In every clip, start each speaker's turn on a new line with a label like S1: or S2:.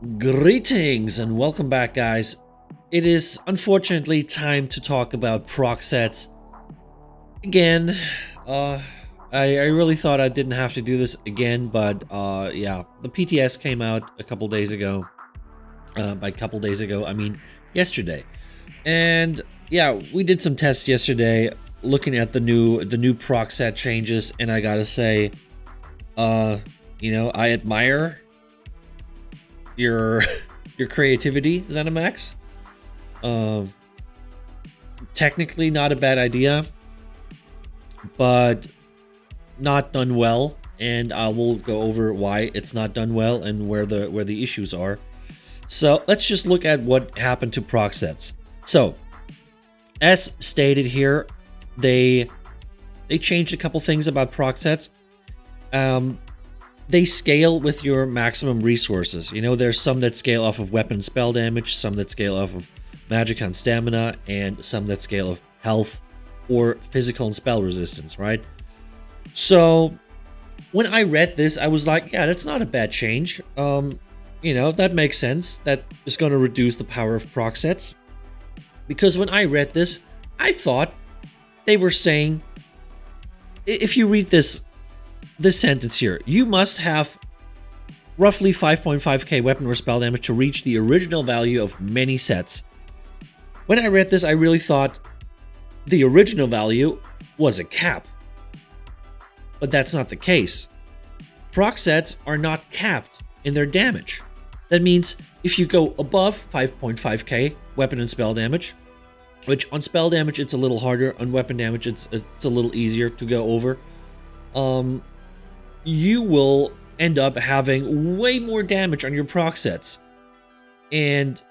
S1: Greetings and welcome back, guys. It is unfortunately time to talk about proc sets again. Uh, I really thought I didn't have to do this again, but yeah, the PTS came out a couple days ago. By couple days ago, I mean yesterday, and yeah, we did some tests yesterday, looking at the new proc set changes, and I gotta say, I admire your your creativity, Zenimax. Um, Technically not a bad idea, but not done well, and I will go over why it's not done well and where the issues are. So let's just look at what happened to proc sets. So, as stated here, they changed a couple things about proc sets. They scale with your maximum resources. You know, there's some that scale off of weapon and spell damage, some that scale off of magic and stamina, and some that scale of health or physical and spell resistance, right? So when I read this, I was like, yeah, that's not a bad change. That makes sense. That is going to reduce the power of proc sets. Because when I read this, I thought they were saying, if you read this sentence here, you must have roughly 5.5k weapon or spell damage to reach the original value of many sets. When I read this, I really thought the original value was a cap. But that's not the case. Proc sets are not capped in their damage. That means if you go above 5.5k weapon and spell damage, which on spell damage it's a little harder, on weapon damage it's a little easier to go over, you will end up having way more damage on your proc sets. And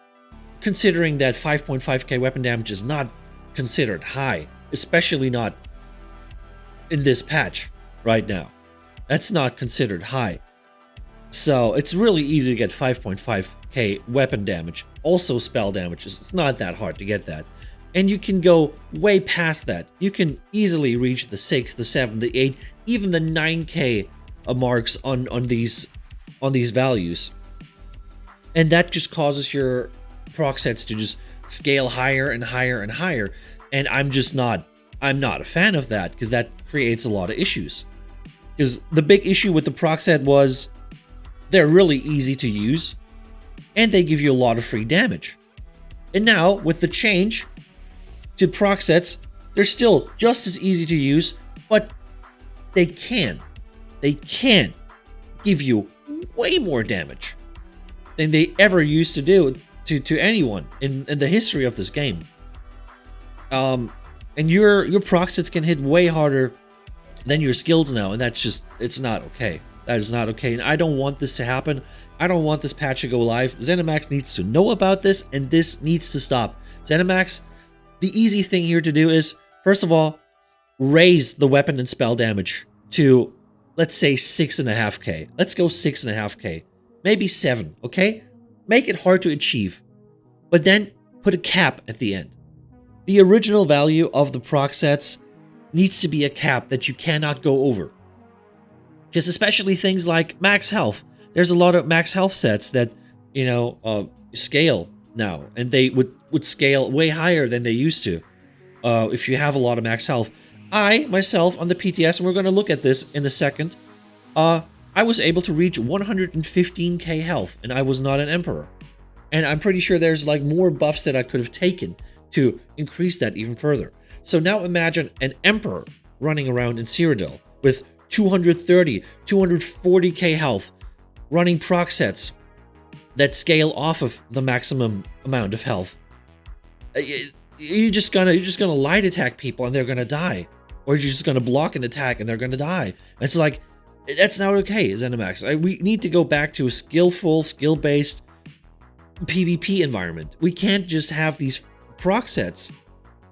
S1: considering that 5.5k weapon damage is not considered high, especially not in this patch right now, that's not considered high. So it's really easy to get 5.5k weapon damage. Also spell damage, it's not that hard to get that. And you can go way past that. You can easily reach the 6, the 7, the 8, even the 9k marks on these values. And that just causes your proc sets to just scale higher and higher and higher. And I'm not a fan of that, because that creates a lot of issues. Because the big issue with the proc set was they're really easy to use and they give you a lot of free damage. And now with the change to proc sets, they're still just as easy to use, but they can give you way more damage than they ever used to do to anyone in the history of this game. And your proc sets can hit way harder than your skills now, and it's not okay. That is not okay, and I don't want this to happen. I don't want this patch to go live. Zenimax needs to know about this, and this needs to stop. Zenimax, the easy thing here to do is, first of all, raise the weapon and spell damage to, let's say, 6.5k. Let's go 6.5k. Maybe 7, okay? Make it hard to achieve. But then put a cap at the end. The original value of the proc sets needs to be a cap that you cannot go over. Because especially things like max health. There's a lot of max health sets that, scale now. And they would scale way higher than they used to. If you have a lot of max health. I, myself, on the PTS, and we're going to look at this in a second, I was able to reach 115k health, and I was not an Emperor. And I'm pretty sure there's like more buffs that I could have taken to increase that even further. So now imagine an Emperor running around in Cyrodiil with 230, 240k health, running proc sets that scale off of the maximum amount of health. You're just gonna light attack people and they're gonna die, or you're just gonna block an attack and they're gonna die. And it's like, that's not okay, Zenimax. We need to go back to a skillful, skill-based PvP environment. We can't just have these proc sets,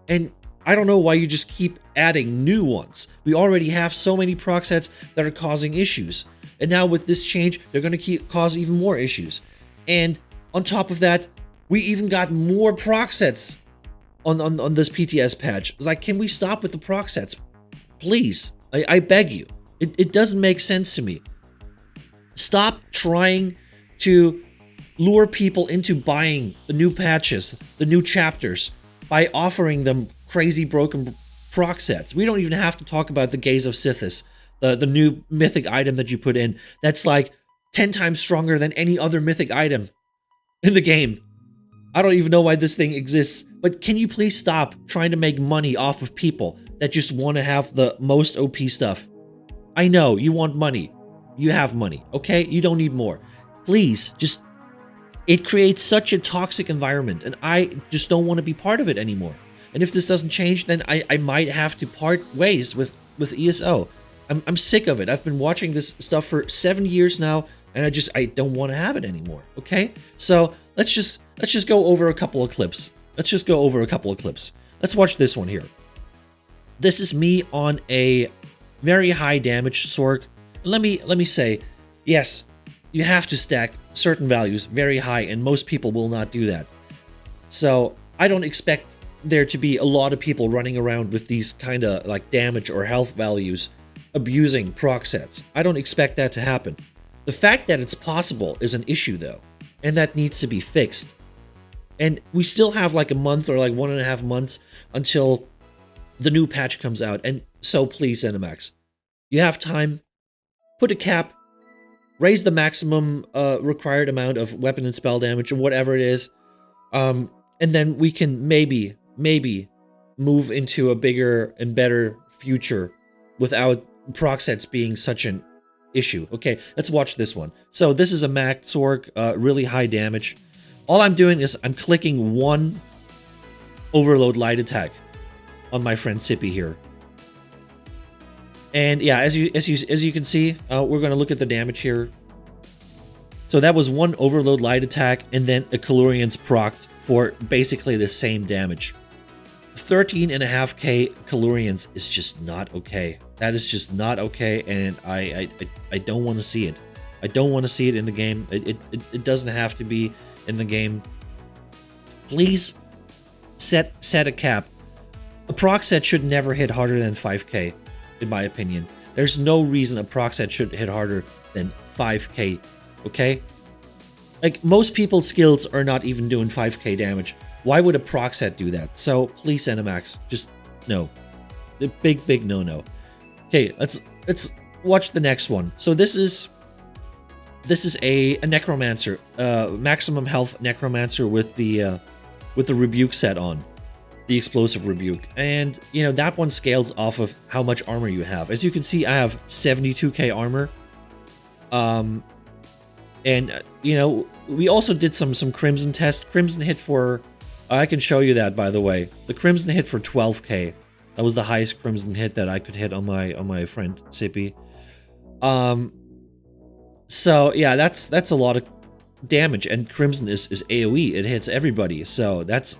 S1: and I don't know why you just keep adding new ones. We already have so many proc sets that are causing issues, and now with this change, they're going to cause even more issues. And on top of that, we even got more proc sets on this PTS patch. It's like, can we stop with the proc sets? Please, I beg you. It doesn't make sense to me. Stop trying to lure people into buying the new patches, the new chapters, by offering them crazy broken proc sets. We don't even have to talk about the Gaze of Sithis, the new mythic item that you put in. That's like 10 times stronger than any other mythic item in the game. I don't even know why this thing exists, but can you please stop trying to make money off of people that just want to have the most OP stuff? I know, you want money. You have money, okay? You don't need more. Please, just... It creates such a toxic environment, and I just don't want to be part of it anymore. And if this doesn't change, then I might have to part ways with ESO. I'm sick of it. I've been watching this stuff for 7 years now, and I don't want to have it anymore, okay? So let's just go over a couple of clips. Let's watch this one here. This is me on a very high damage Sork. Let me say, yes, you have to stack certain values very high, and most people will not do that. So I don't expect there to be a lot of people running around with these kind of like damage or health values abusing proc sets. I don't expect that to happen. The fact that it's possible is an issue though, and that needs to be fixed. And we still have like a month or like 1.5 months until the new patch comes out. And so please, Zenimax, you have time. Put a cap. Raise the maximum required amount of weapon and spell damage or whatever it is. And then we can maybe move into a bigger and better future without proc sets being such an issue. Okay, let's watch this one. So this is a Mac Sork, really high damage. All I'm doing is I'm clicking one overload light attack on my friend Sippy here. And yeah, as you can see, we're going to look at the damage here. So that was one overload light attack, and then a Calurian's procced for basically the same damage. 13.5k Calurians is just not okay. That is just not okay, and I don't want to see it. I don't want to see it in the game. It doesn't have to be in the game. Please set a cap. A proc set should never hit harder than 5k, in my opinion. There's no reason a proc set should hit harder than 5k, okay? Like, most people's skills are not even doing 5k damage. Why would a proc set do that? So, please, Zenimax, just no. A big no-no. Okay, let's watch the next one. So this is a necromancer, maximum health necromancer with the rebuke set on. The explosive rebuke, and you know that one scales off of how much armor you have. As you can see, I have 72k armor, and you know we also did some crimson test. Crimson hit for, I can show you that, by the way. The crimson hit for 12k. That was the highest crimson hit that I could hit on my friend Sippy. So yeah, that's a lot of damage, and crimson is AoE. It hits everybody, so that's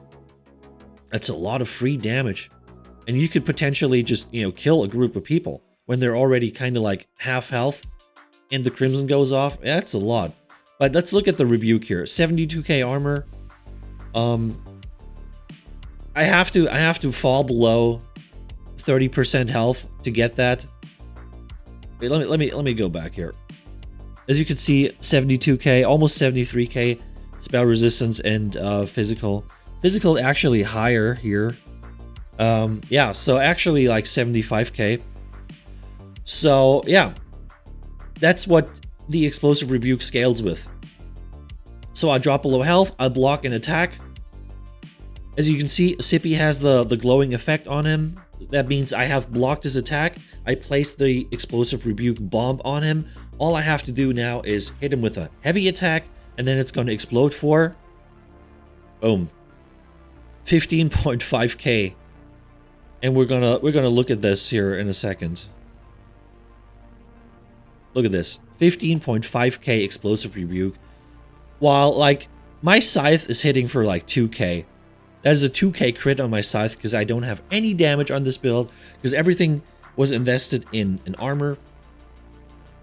S1: a lot of free damage. And you could potentially just, you know, kill a group of people when they're already kind of like half health and the crimson goes off. Yeah, that's a lot. But let's look at the rebuke here. 72k armor. I have to fall below 30% health to get that. Wait, let me go back here. As you can see, 72k, almost 73k spell resistance and physical. Physical actually higher here. Yeah, so actually like 75k. So yeah, that's what the explosive rebuke scales with. So I drop below health, I block an attack. As you can see, Sippy has the glowing effect on him. That means I have blocked his attack. I place the explosive rebuke bomb on him. All I have to do now is hit him with a heavy attack, and then it's going to explode for, boom, 15.5k. And we're gonna look at this here in a second. Look at this, 15.5k explosive rebuke, while like my scythe is hitting for like 2k. That is a 2k crit on my scythe because I don't have any damage on this build because everything was invested in armor.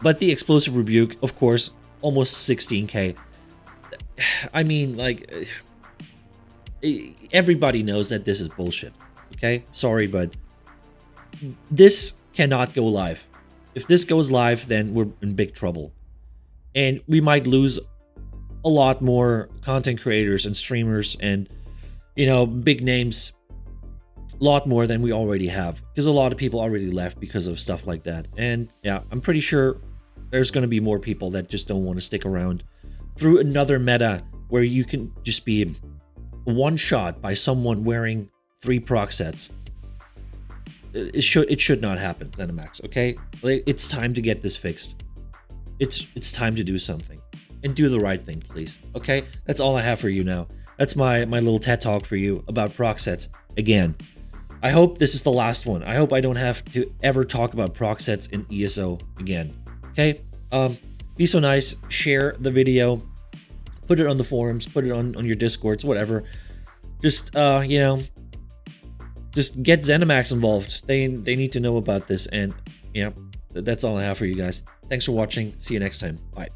S1: But the explosive rebuke, of course, almost 16k. I mean, like, everybody knows that this is bullshit. Okay, sorry, but this cannot go live. If this goes live, then we're in big trouble, and we might lose a lot more content creators and streamers and, you know, big names, a lot more than we already have, because a lot of people already left because of stuff like that. And yeah, I'm pretty sure there's going to be more people that just don't want to stick around through another meta where you can just be one shot by someone wearing 3 proc sets. It should not happen, Zenimax, okay? Like, it's time to get this fixed. It's time to do something. And do the right thing, please. Okay? That's all I have for you now. That's my little TED talk for you about proc sets again. I hope this is the last one. I hope I don't have to ever talk about proc sets in ESO again. Okay? Be so nice, share the video, put it on the forums, put it on your Discords, whatever. Just you know, just get Zenimax involved. They need to know about this. And yeah, that's all I have for you guys. Thanks for watching. See you next time. Bye.